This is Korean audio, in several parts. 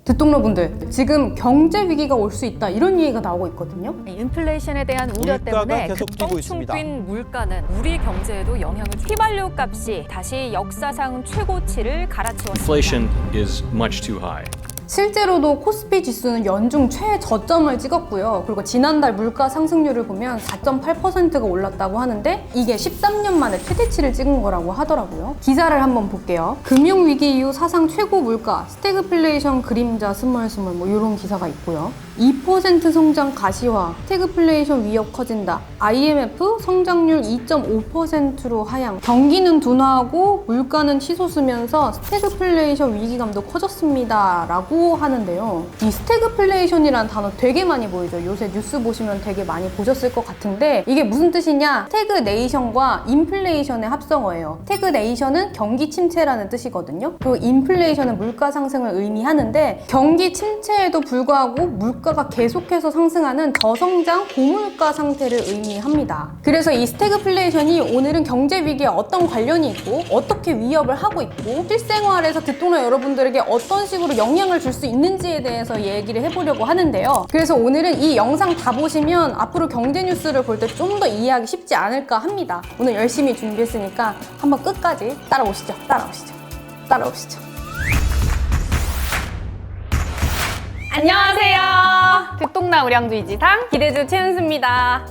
듣동러분들, 지금 경제 위기가 올 수 있다 이런 얘기가 나오고 있거든요. 인플레이션에 대한 우려 물가가 때문에 계속 뛰고 급성충 있습니다. 뛴 물가는 우리 경제에도 영향을 줍니다. 휘발유 값이 다시 역사상 최고치를 갈아치웠습니다. Inflation is much too high. 실제로도 코스피 지수는 연중 최저점을 찍었고요. 그리고 지난달 물가 상승률을 보면 4.8%가 올랐다고 하는데 이게 13년 만에 최대치를 찍은 거라고 하더라고요. 기사를 한번 볼게요. 금융위기 이후 사상 최고 물가, 스태그플레이션 그림자 스멀스멀 뭐 이런 기사가 있고요. 2% 성장 가시화, 스태그플레이션 위협 커진다. IMF 성장률 2.5%로 하향. 경기는 둔화하고 물가는 치솟으면서 스태그플레이션 위기감도 커졌습니다. 라고 하는데요. 이 스태그플레이션이라는 단어 되게 많이 보이죠. 요새 뉴스 보시면 되게 많이 보셨을 것 같은데 이게 무슨 뜻이냐? 스태그네이션과 인플레이션의 합성어예요. 스태그네이션은 경기 침체라는 뜻이거든요. 그리고 인플레이션은 물가 상승을 의미하는데 경기 침체에도 불구하고 물가가 계속해서 상승하는 저성장 고물가 상태를 의미합니다. 그래서 이 스태그플레이션이 오늘은 경제 위기에 어떤 관련이 있고 어떻게 위협을 하고 있고 실생활에서 듣동러 여러분들에게 어떤 식으로 영향을 줄 수 있는지에 대해서 얘기를 해보려고 하는데요. 그래서 오늘은 이 영상 다 보시면 앞으로 경제 뉴스를 볼 때 좀 더 이해하기 쉽지 않을까 합니다. 오늘 열심히 준비했으니까 한번 끝까지 따라오시죠. 따라오시죠. 안녕하세요. 듣동나 우량주 이지상. 기대주 최은수입니다.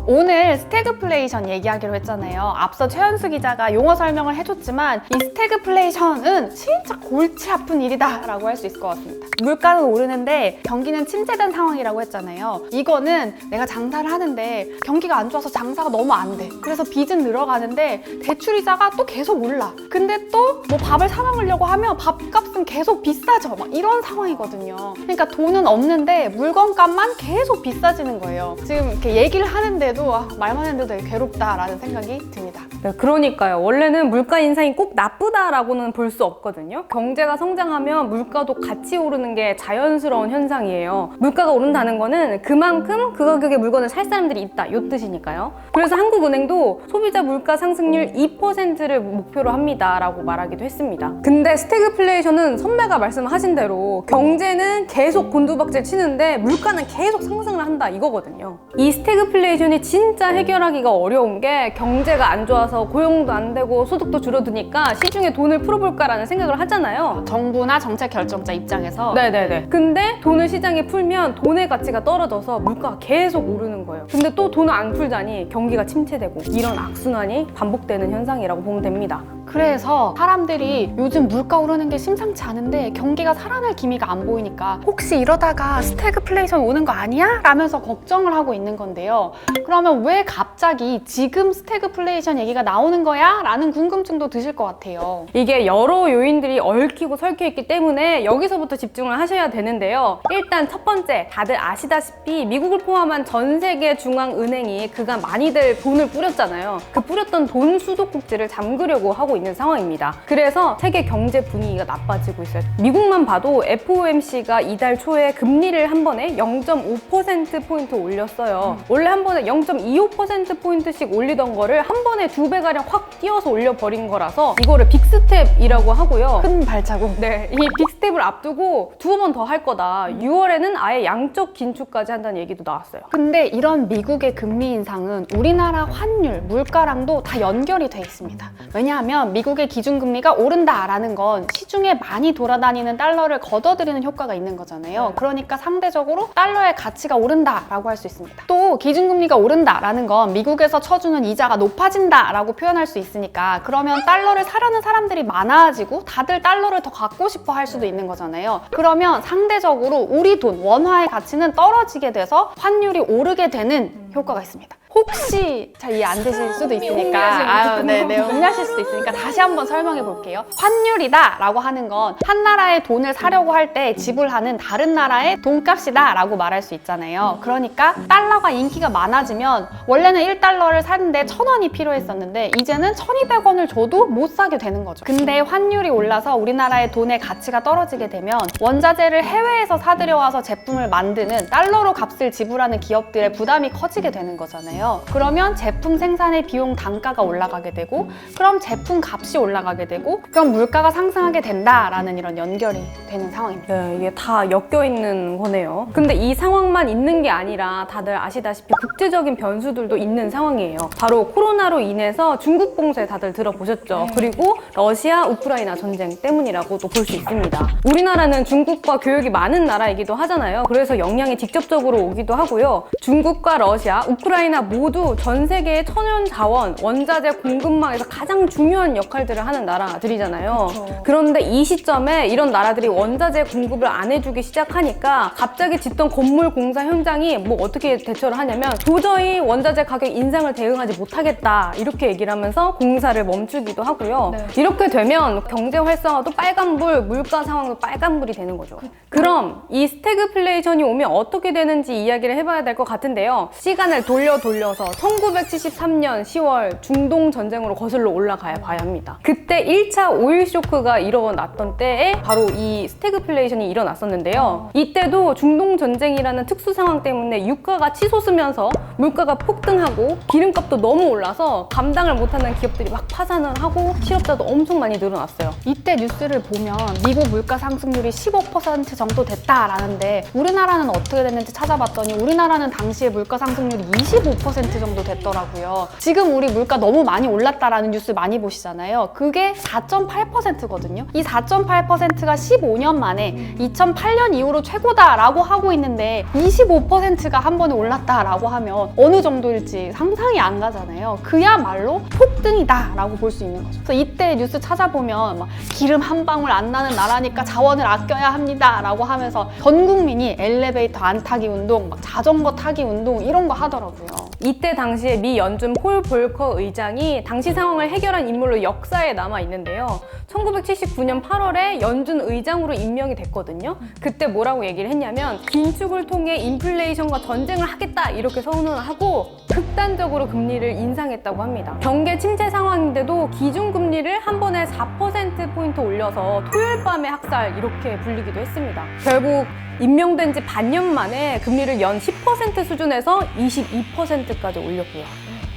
오늘 스태그플레이션 얘기하기로 했잖아요. 앞서 최현수 기자가 용어 설명을 해줬지만 이 스태그플레이션은 진짜 골치 아픈 일이다 라고 할 수 있을 것 같습니다. 물가는 오르는데 경기는 침체된 상황이라고 했잖아요. 이거는 내가 장사를 하는데 경기가 안 좋아서 장사가 너무 안 돼. 그래서 빚은 늘어가는데 대출이자가 또 계속 올라. 근데 또 뭐 밥을 사 먹으려고 하면 밥값은 계속 비싸져. 막 이런 상황이거든요. 그러니까 돈은 없는데 물건값만 계속 비싸지는 거예요. 지금 이렇게 얘기를 하는데도 말만 했는데도 되게 괴롭다라는 생각이 듭니다. 네, 그러니까요. 원래는 물가 인상이 꼭 나쁘다라고는 볼 수 없거든요. 경제가 성장하면 물가도 같이 오르는 게 자연스러운 현상이에요. 물가가 오른다는 거는 그만큼 그 가격의 물건을 살 사람들이 있다 이 뜻이니까요. 그래서 한국은행도 소비자 물가 상승률 2%를 목표로 합니다라고 말하기도 했습니다. 근데 스태그플레이션은 선배가 말씀하신 대로 경제는 계속 곤두박질 치는데 물가는 계속 상승을 한다 이거거든요. 이 스태그플레이션이 진짜 해결하기가 어려운 게 경제가 안 좋아서 고용도 안 되고 소득도 줄어드니까 시중에 돈을 풀어볼까라는 생각을 하잖아요. 정부나 정책 결정자 입장에서 네네네. 근데 돈을 시장에 풀면 돈의 가치가 떨어져서 물가가 계속 오르는 거예요. 근데 또 돈을 안 풀자니 경기가 침체되고 이런 악순환이 반복되는 현상이라고 보면 됩니다. 그래서 사람들이 요즘 물가 오르는 게 심상치 않은데 경기가 살아날 기미가 안 보이니까 혹시 이러다가 스태그플레이션 오는 거 아니야? 라면서 걱정을 하고 있는 건데요. 그러면 왜 갑자기 지금 스태그플레이션 얘기가 나오는 거야? 라는 궁금증도 드실 것 같아요. 이게 여러 요인들이 얽히고 설켜 있기 때문에 여기서부터 집중을 하셔야 되는데요. 일단 첫 번째, 다들 아시다시피 미국을 포함한 전 세계 중앙은행이 그간 많이들 돈을 뿌렸잖아요. 그 뿌렸던 돈 수도꼭지를 잠그려고 하고 있는 상황입니다. 그래서 세계 경제 분위기가 나빠지고 있어요. 미국만 봐도 FOMC가 이달 초에 금리를 한 번에 0.5%포인트 올렸어요. 원래 한 번에 0.25%포인트씩 올리던 거를 한 번에 2배가량 확 띄어서 올려버린 거라서 이거를 빅스텝이라고 하고요. 큰 발자국. 네, 이 빅스텝을 앞두고 2번 더 할 거다. 6월에는 아예 양적 긴축까지 한다는 얘기도 나왔어요. 근데 이런 미국의 금리 인상은 우리나라 환율, 물가랑도 다 연결이 돼 있습니다. 왜냐하면 미국의 기준금리가 오른다라는 건 시중에 많이 돌아다니는 달러를 걷어들이는 효과가 있는 거잖아요. 그러니까 상대적으로 달러의 가치가 오른다라고 할 수 있습니다. 또 기준금리가 오른다라는 건 미국에서 쳐주는 이자가 높아진다라고 표현할 수 있으니까 그러면 달러를 사려는 사람들이 많아지고 다들 달러를 더 갖고 싶어 할 수도 있는 거잖아요. 그러면 상대적으로 우리 돈, 원화의 가치는 떨어지게 돼서 환율이 오르게 되는 효과가 있습니다. 혹시 잘 이해 안 되실 수도 있으니까 음미하실 수도 있으니까 다시 한번 설명해 볼게요. 환율이다 라고 하는 건 한 나라의 돈을 사려고 할 때 지불하는 다른 나라의 돈값이다 라고 말할 수 있잖아요. 그러니까 달러가 인기가 많아지면 원래는 1달러를 사는데 1,000원이 필요했었는데 이제는 1,200원을 줘도 못 사게 되는 거죠. 근데 환율이 올라서 우리나라의 돈의 가치가 떨어지게 되면 원자재를 해외에서 사들여와서 제품을 만드는 달러로 값을 지불하는 기업들의 부담이 커지게 되는 거잖아요. 올라가요. 그러면 제품 생산의 비용 단가가 올라가게 되고 그럼 제품 값이 올라가게 되고 그럼 물가가 상승하게 된다라는 이런 연결이 되는 상황입니다. 네, 이게 다 엮여 있는 거네요. 근데 이 상황만 있는 게 아니라 다들 아시다시피 국제적인 변수들도 있는 상황이에요. 바로 코로나로 인해서 중국 봉쇄 다들 들어보셨죠? 그리고 러시아, 우크라이나 전쟁 때문이라고도 볼 수 있습니다. 우리나라는 중국과 교역이 많은 나라이기도 하잖아요. 그래서 영향이 직접적으로 오기도 하고요. 중국과 러시아, 우크라이나 모두 전 세계의 천연 자원, 원자재 공급망에서 가장 중요한 역할들을 하는 나라들이잖아요. 그런데 이 시점에 이런 나라들이 원자재 공급을 안 해주기 시작하니까 갑자기 짓던 건물 공사 현장이 뭐 어떻게 대처를 하냐면 도저히 원자재 가격 인상을 대응하지 못하겠다 이렇게 얘기를 하면서 공사를 멈추기도 하고요. 이렇게 되면 경제 활성화도 빨간불, 물가 상황도 빨간불이 되는 거죠. 그럼 이 스태그플레이션이 오면 어떻게 되는지 이야기를 해봐야 될 것 같은데요. 시간을 돌려서 1973년 10월 중동 전쟁으로 거슬러 올라가야 봐야 합니다. 그때 1차 오일 쇼크가 일어났던 때에 바로 이 스태그플레이션이 일어났었는데요. 이때도 중동 전쟁이라는 특수 상황 때문에 유가가 치솟으면서 물가가 폭등하고 기름값도 너무 올라서 감당을 못하는 기업들이 막 파산을 하고 실업자도 엄청 많이 늘어났어요. 이때 뉴스를 보면 미국 물가 상승률이 15% 정도 됐다라는데 우리나라는 어떻게 됐는지 찾아봤더니 우리나라는 당시에 물가 상승률이 25% 정도 됐더라고요. 지금 우리 물가 너무 많이 올랐다라는 뉴스 많이 보시잖아요. 그게 4.8%거든요. 이 4.8%가 15년 만에 2008년 이후로 최고다라고 하고 있는데 25%가 한 번에 올랐다라고 하면 어느 정도일지 상상이 안 가잖아요. 그야말로 폭등이다라고 볼 수 있는 거죠. 그래서 이때 뉴스 찾아보면 막 기름 한 방울 안 나는 나라니까 자원을 아껴야 합니다라고 하면서 전 국민이 엘리베이터 안 타기 운동, 막 자전거 타기 운동 이런 거 하더라고요. 이때 당시에 미 연준 폴 볼커 의장이 당시 상황을 해결한 인물로 역사에 남아 있는데요. 1979년 8월에 연준 의장으로 임명이 됐거든요. 그때 뭐라고 얘기를 했냐면 긴축을 통해 인플레이션과 전쟁을 하겠다 이렇게 선언을 하고 극단적으로 금리를 인상했다고 합니다. 경기 침체 상황인데도 기준금리를 한 번에 4%포인트 올려서 토요일 밤의 학살 이렇게 불리기도 했습니다. 결국 임명된 지 반년 만에 금리를 연 10% 수준에서 22%까지 올렸고요.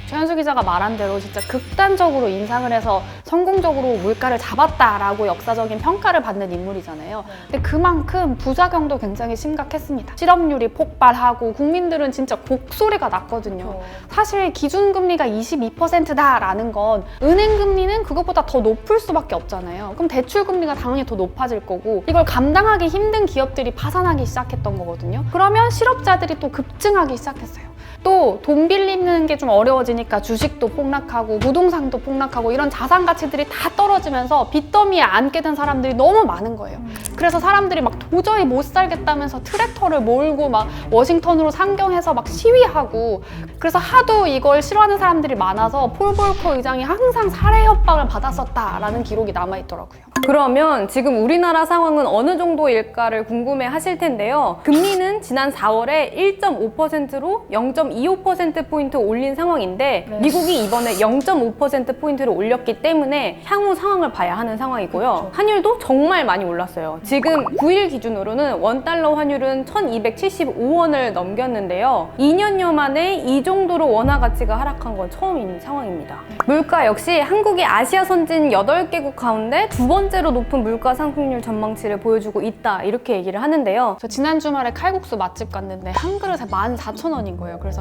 최현수 기자가 말한 대로 진짜 극단적으로 인상을 해서 성공적으로 물가를 잡았다라고 역사적인 평가를 받는 인물이잖아요. 근데 그만큼 부작용도 굉장히 심각했습니다. 실업률이 폭발하고 국민들은 진짜 곡소리가 났거든요. 사실 기준금리가 22%다라는 건 은행금리는 그것보다 더 높을 수밖에 없잖아요. 그럼 대출금리가 당연히 더 높아질 거고 이걸 감당하기 힘든 기업들이 파산하기 시작했던 거거든요. 그러면 실업자들이 또 급증하기 시작했어요. 또 돈 빌리는 게 좀 어려워지니까 주식도 폭락하고 부동산도 폭락하고 이런 자산 가치들이 다 떨어지면서 빚더미에 앉게 된 사람들이 너무 많은 거예요. 그래서 사람들이 막 도저히 못 살겠다면서 트랙터를 몰고 막 워싱턴으로 상경해서 막 시위하고 그래서 하도 이걸 싫어하는 사람들이 많아서 폴 볼커 의장이 항상 살해 협박을 받았었다라는 기록이 남아있더라고요. 그러면 지금 우리나라 상황은 어느 정도일까를 궁금해 하실 텐데요. 금리는 지난 4월에 1.5%로 0.25%포인트 올린 상황인데 미국이 이번에 0.5%포인트를 올렸기 때문에 향후 상황을 봐야 하는 상황이고요. 환율도 정말 많이 올랐어요. 지금 9일 기준으로는 원달러 환율은 1275원을 넘겼는데요. 2년여 만에 이 정도로 원화 가치가 하락한 건 처음인 상황입니다. 물가 역시 한국이 아시아 선진 8개국 가운데 두 번째로 높은 물가 상승률 전망치를 보여주고 있다 이렇게 얘기를 하는데요. 저 지난 주말에 칼국수 맛집 갔는데 한 그릇에 14,000원인 거예요. 그래서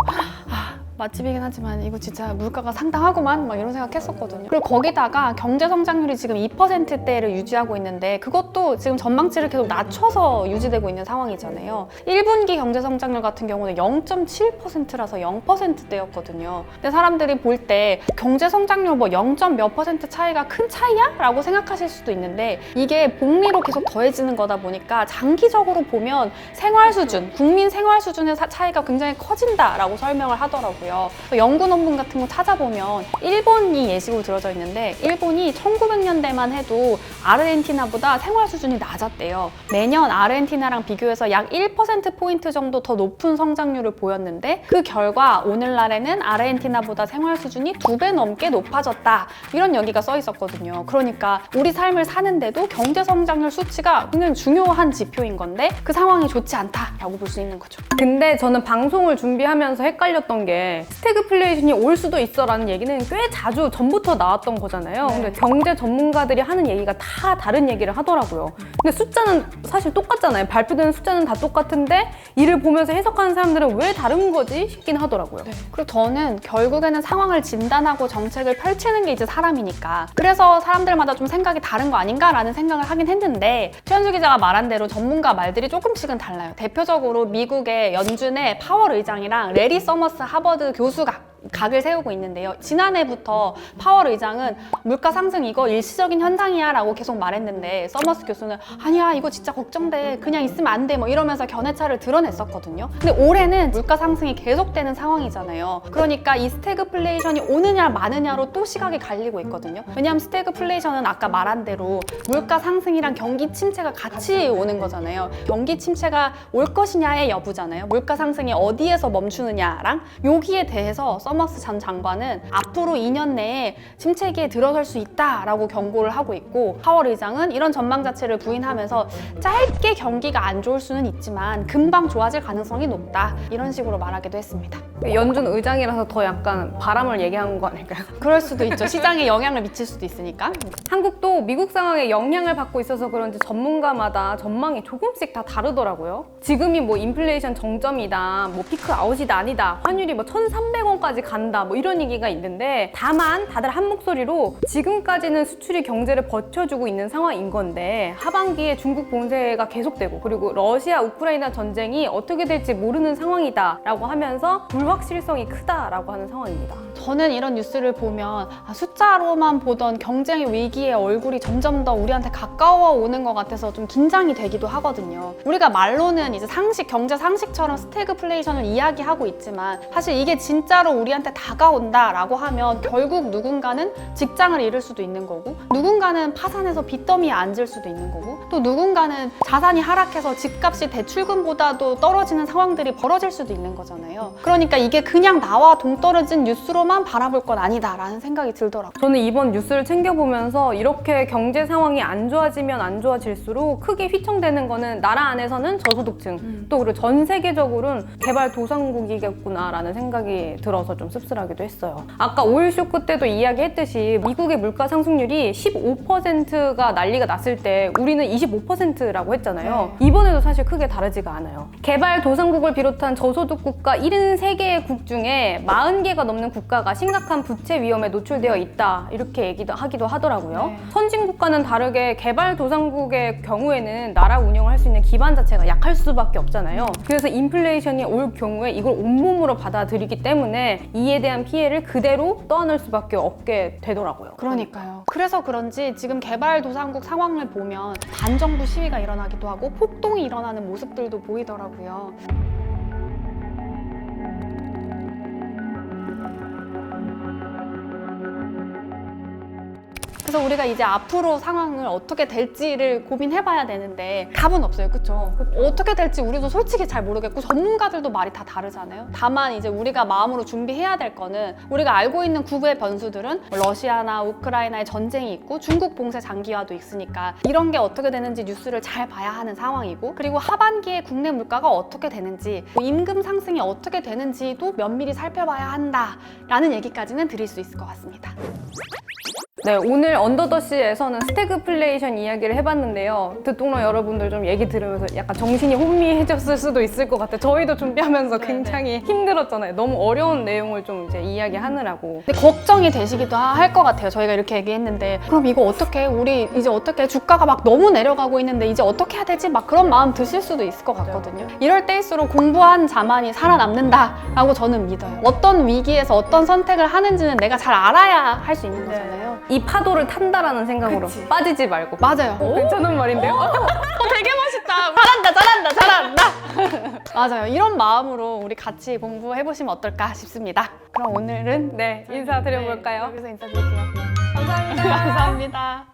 맛집이긴 하지만 이거 진짜 물가가 상당하구만 막 이런 생각했었거든요. 그리고 거기다가 경제 성장률이 지금 2%대를 유지하고 있는데 그것도 지금 전망치를 계속 낮춰서 유지되고 있는 상황이잖아요. 1분기 경제 성장률 같은 경우는 0.7%라서 0%대였거든요. 근데 사람들이 볼 때 경제 성장률 뭐 0.몇% 차이가 큰 차이야? 라고 생각하실 수도 있는데 이게 복리로 계속 더해지는 거다 보니까 장기적으로 보면 생활 수준, 국민 생활 수준의 차이가 굉장히 커진다라고 설명을 하더라고요. 연구 논문 같은 거 찾아보면 일본이 예시로 들어져 있는데 일본이 1900년대만 해도 아르헨티나보다 생활 수준이 낮았대요. 매년 아르헨티나랑 비교해서 약 1%포인트 정도 더 높은 성장률을 보였는데 그 결과 오늘날에는 아르헨티나보다 생활 수준이 2배 넘게 높아졌다. 이런 여기가 써 있었거든요. 그러니까 우리 삶을 사는데도 경제 성장률 수치가 굉장히 중요한 지표인 건데 그 상황이 좋지 않다라고 볼 수 있는 거죠. 근데 저는 방송을 준비하면서 헷갈렸던 게 때문에 스태그플레이션이 올 수도 있어라는 얘기는 꽤 자주 전부터 나왔던 거잖아요. 근데 경제 전문가들이 하는 얘기가 다 다른 얘기를 하더라고요. 근데 숫자는 사실 똑같잖아요. 발표되는 숫자는 다 똑같은데 이를 보면서 해석하는 사람들은 왜 다른 거지 싶긴 하더라고요. 그리고 저는 결국에는 상황을 진단하고 정책을 펼치는 게 이제 사람이니까 그래서 사람들마다 좀 생각이 다른 거 아닌가라는 생각을 하긴 했는데 최현수 기자가 말한 대로 전문가 말들이 조금씩은 달라요. 대표적으로 미국의 연준의 파월 의장이랑 레리 서머스 하버드 교수가 각을 세우고 있는데요. 지난해부터 파월 의장은 물가 상승 이거 일시적인 현상이야 라고 계속 말했는데 서머스 교수는 아니야 이거 진짜 걱정돼 그냥 있으면 안 돼 뭐 이러면서 견해차를 드러냈었거든요. 근데 올해는 물가 상승이 계속되는 상황이잖아요. 그러니까 이 스태그플레이션이 오느냐 마느냐로 또 시각이 갈리고 있거든요. 왜냐하면 스태그플레이션은 아까 말한 대로 물가 상승이랑 경기 침체가 같이 오는 거잖아요. 경기 침체가 올 것이냐의 여부잖아요. 물가 상승이 어디에서 멈추느냐랑 여기에 대해서 서머스 전 장관은 앞으로 2년 내에 침체기에 들어설 수 있다라고 경고를 하고 있고 파월 의장은 이런 전망 자체를 부인하면서 짧게 경기가 안 좋을 수는 있지만 금방 좋아질 가능성이 높다 이런 식으로 말하기도 했습니다. 연준 의장이라서 더 약간 바람을 얘기한 거 아닐까요? 그럴 수도 있죠. 시장에 영향을 미칠 수도 있으니까. 한국도 미국 상황에 영향을 받고 있어서 그런지 전문가마다 전망이 조금씩 다 다르더라고요. 지금이 뭐 인플레이션 정점이다, 뭐 피크 아웃이다 아니다, 환율이 뭐 1,300원까지 간다 뭐 이런 얘기가 있는데 다만 다들 한 목소리로 지금까지는 수출이 경제를 버텨주고 있는 상황인 건데 하반기에 중국 봉쇄가 계속되고 그리고 러시아 우크라이나 전쟁이 어떻게 될지 모르는 상황이다 라고 하면서 불확실성이 크다라고 하는 상황입니다. 저는 이런 뉴스를 보면 숫자로만 보던 경쟁의 위기의 얼굴이 점점 더 우리한테 가까워 오는 것 같아서 좀 긴장이 되기도 하거든요. 우리가 말로는 이제 상식, 경제 상식처럼 스태그플레이션을 이야기하고 있지만 사실 이게 진짜로 우리한테 다가온다라고 하면 결국 누군가는 직장을 잃을 수도 있는 거고 누군가는 파산해서 빚더미에 앉을 수도 있는 거고 또 누군가는 자산이 하락해서 집값이 대출금보다도 떨어지는 상황들이 벌어질 수도 있는 거잖아요. 그러니까 이게 그냥 나와 동떨어진 뉴스로만 바라볼 건 아니다라는 생각이 들더라고요. 저는 이번 뉴스를 챙겨보면서 이렇게 경제 상황이 안 좋아지면 안 좋아질수록 크게 휘청되는 거는 나라 안에서는 저소득층 또 그리고 전 세계적으로는 개발도상국이겠구나라는 생각이 들어서 좀 씁쓸하기도 했어요. 아까 오일 쇼크 때도 이야기했듯이 미국의 물가 상승률이 15%가 난리가 났을 때 우리는 25%라고 했잖아요. 이번에도 사실 크게 다르지가 않아요. 개발도상국을 비롯한 저소득 국가 73개의 국 중에 40개가 넘는 국가가 심각한 부채 위험에 노출되어 있다 이렇게 하기도 하더라고요. 선진 국가는 다르게 개발도상국의 경우에는 나라 운영을 할 수 있는 기반 자체가 약할 수밖에 없잖아요. 그래서 인플레이션이 올 경우에 이걸 온몸으로 받아들이기 때문에 이에 대한 피해를 그대로 떠안을 수밖에 없게 되더라고요. 그러니까요. 그래서 그런지 지금 개발도상국 상황을 보면 반정부 시위가 일어나기도 하고 폭동이 일어나는 모습들도 보이더라고요. 그래서 우리가 이제 앞으로 상황을 어떻게 될지를 고민해봐야 되는데 답은 없어요. 그쵸? 어떻게 될지 우리도 솔직히 잘 모르겠고 전문가들도 말이 다 다르잖아요. 다만 이제 우리가 마음으로 준비해야 될 거는 우리가 알고 있는 구구의 변수들은 러시아나 우크라이나의 전쟁이 있고 중국 봉쇄 장기화도 있으니까 이런 게 어떻게 되는지 뉴스를 잘 봐야 하는 상황이고 그리고 하반기에 국내 물가가 어떻게 되는지 임금 상승이 어떻게 되는지도 면밀히 살펴봐야 한다라는 얘기까지는 드릴 수 있을 것 같습니다. 네, 오늘 언더더시에서는 스태그플레이션 이야기를 해봤는데요. 듣동러 여러분들 좀 얘기 들으면서 약간 정신이 혼미해졌을 수도 있을 것 같아요. 저희도 준비하면서 굉장히 힘들었잖아요. 너무 어려운 내용을 좀 이제 이야기하느라고. 근데 걱정이 되시기도 할 것 같아요. 저희가 이렇게 얘기했는데 그럼 이거 어떻게 우리 이제 어떻게 주가가 막 너무 내려가고 있는데 이제 어떻게 해야 되지? 막 그런 마음 드실 수도 있을 것 같거든요. 이럴 때일수록 공부한 자만이 살아남는다라고 저는 믿어요. 어떤 위기에서 어떤 선택을 하는지는 내가 잘 알아야 할 수 있는 거잖아요. 이 파도를 탄다라는 생각으로 빠지지 말고. 맞아요. 괜찮은 말인데요? 되게 멋있다. 잘한다. 맞아요. 이런 마음으로 우리 같이 공부해보시면 어떨까 싶습니다. 그럼 오늘은 네, 인사드려볼까요? 여기서 인사드릴게요. 감사합니다. 감사합니다.